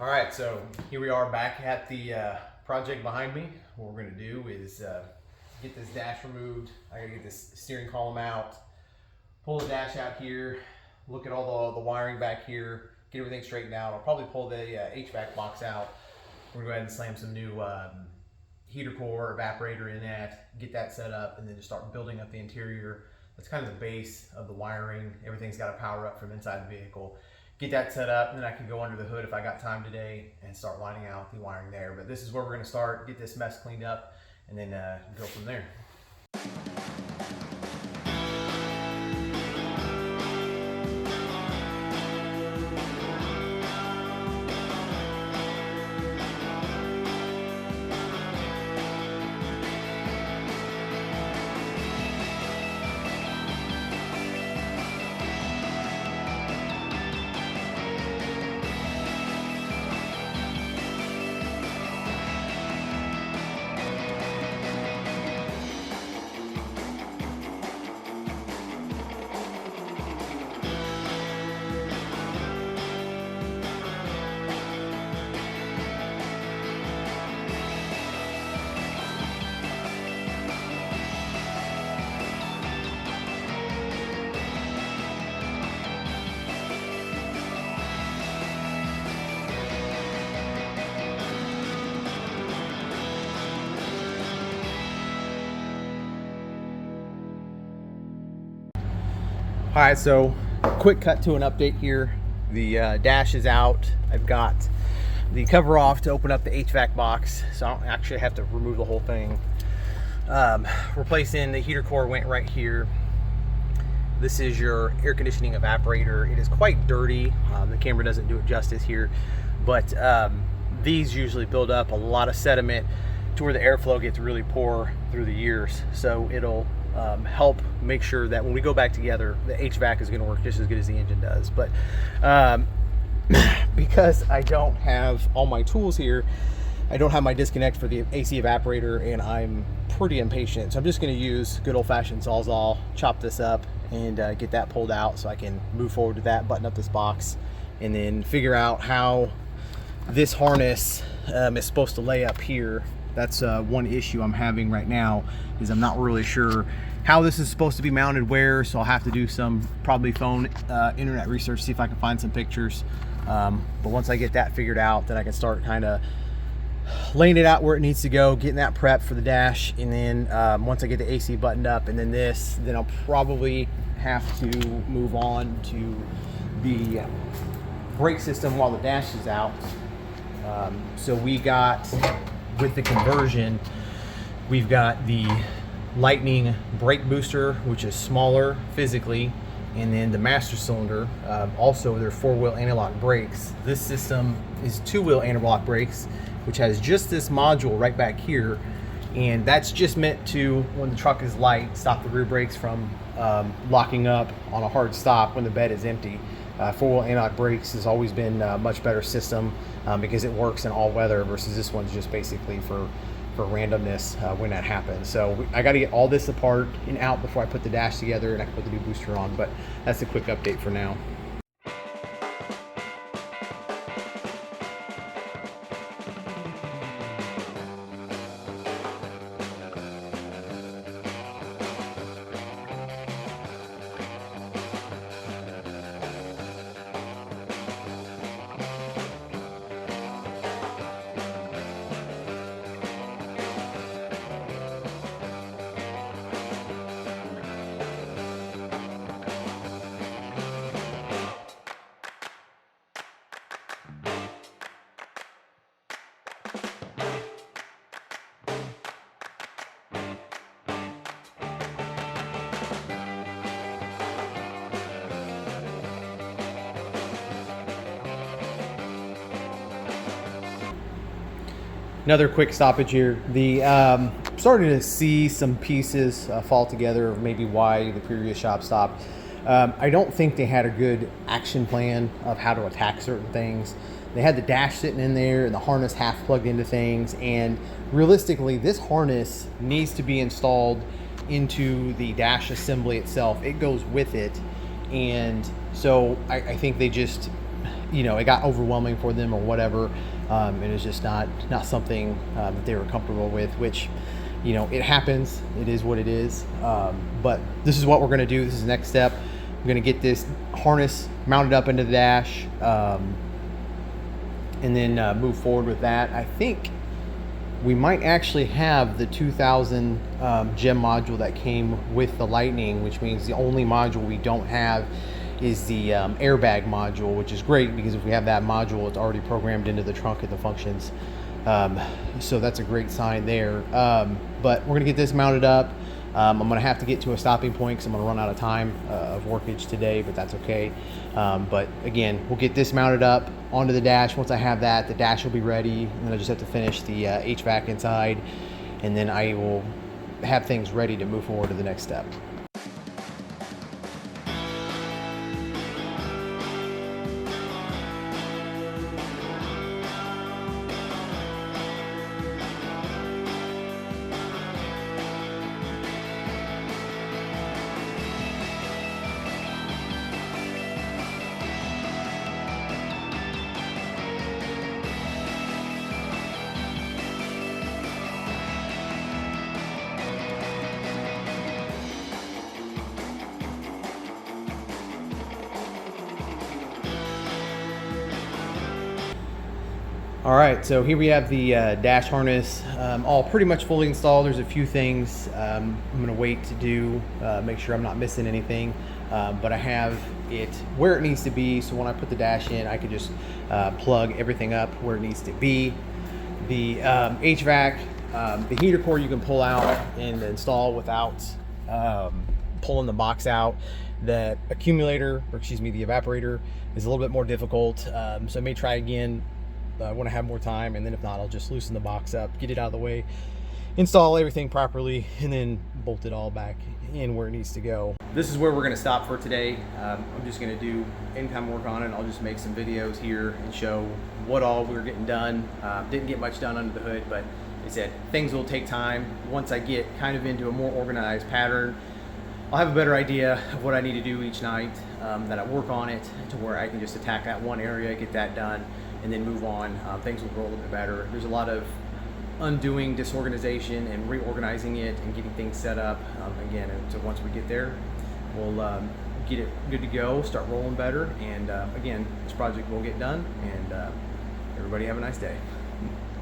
All right, so here we are back at the project behind me. What we're gonna do is get this dash removed. I gotta get this steering column out, pull the dash out here, look at all the wiring back here, get everything straightened out. I'll probably pull the HVAC box out. We're gonna go ahead and slam some new heater core, evaporator in that, get that set up, and then just start building up the interior. That's kind of the base of the wiring. Everything's got to power up from inside the vehicle. Get that set up, and then I can go under the hood if I got time today and start lining out the wiring there. But this is where we're going to start, get this mess cleaned up, and then go from there. All right, so quick cut to an update here. The dash is out. I've got the cover off to open up the HVAC box, so I don't actually have to remove the whole thing. Replacing the heater core went right here. This is your air conditioning evaporator. It is quite dirty. The camera doesn't do it justice here, but these usually build up a lot of sediment to where the airflow gets really poor through the years. So it'll help make sure that when we go back together, the HVAC is going to work just as good as the engine does. But because I don't have all my tools here, I don't have my disconnect for the AC evaporator, and I'm pretty impatient. So I'm just going to use good old-fashioned Sawzall, chop this up, and get that pulled out so I can move forward to that, button up this box, and then figure out how this harness is supposed to lay up here. That's one issue I'm having right now, is I'm not really sure how this is supposed to be mounted where, so I'll have to do some probably phone internet research, see if I can find some pictures. But once I get that figured out, then I can start kind of laying it out where it needs to go, getting that prep for the dash, and then once I get the AC buttoned up and then I'll probably have to move on to the brake system while the dash is out. So we got, with the conversion, we've got the Lightning brake booster, which is smaller physically, and then the master cylinder. Also, they're 4-wheel anti-lock brakes. This system is 2-wheel anti-lock brakes, which has just this module right back here, and that's just meant to, when the truck is light, stop the rear brakes from locking up on a hard stop when the bed is empty. 4-wheel anti-lock brakes has always been a much better system because it works in all weather, versus this one's just basically for randomness when that happens. So I got to get all this apart and out before I put the dash together and I can put the new booster on, but that's a quick update for now. Another quick stoppage here. The starting to see some pieces fall together of maybe why the previous shop stopped. I don't think they had a good action plan of how to attack certain things. They had the dash sitting in there and the harness half plugged into things, and realistically this harness needs to be installed into the dash assembly itself. It goes with it, and so I think they just you know, it got overwhelming for them or whatever, and it's just not something that they were comfortable with, which, you know, it happens. It is what it is. But this is what we're going to do. This is the next step. I'm going to get this harness mounted up into the dash, and then move forward with that. I think we might actually have the 2000 gem module that came with the Lightning, which means the only module we don't have is the airbag module, which is great because if we have that module, it's already programmed into the trunk and the functions. So that's a great sign there. But we're gonna get this mounted up. I'm gonna have to get to a stopping point because I'm gonna run out of time of workage today, but that's okay. But again, we'll get this mounted up onto the dash. Once I have that, the dash will be ready, and then I just have to finish the HVAC inside, and then I will have things ready to move forward to the next step. All right, so here we have the dash harness all pretty much fully installed. There's a few things I'm gonna wait to do, make sure I'm not missing anything, but I have it where it needs to be, so when I put the dash in, I can just plug everything up where it needs to be. The HVAC, the heater core you can pull out and install without pulling the box out. The accumulator, or excuse me, the evaporator is a little bit more difficult, so I may try again when I have more time, and then if not, I'll just loosen the box up, get it out of the way, install everything properly, and then bolt it all back in where it needs to go. This is where we're going to stop for today. I'm just going to do in-time work on it. I'll just make some videos here and show what all we're getting done. Didn't get much done under the hood, but like I said, things will take time. Once I get kind of into a more organized pattern, I'll have a better idea of what I need to do each night, that I work on it to where I can just attack that one area, get that done, and then move on. Things will grow a little bit better. There's a lot of undoing disorganization and reorganizing it and getting things set up. Again, and so once we get there, we'll get it good to go, start rolling better, and again, this project will get done, and everybody have a nice day.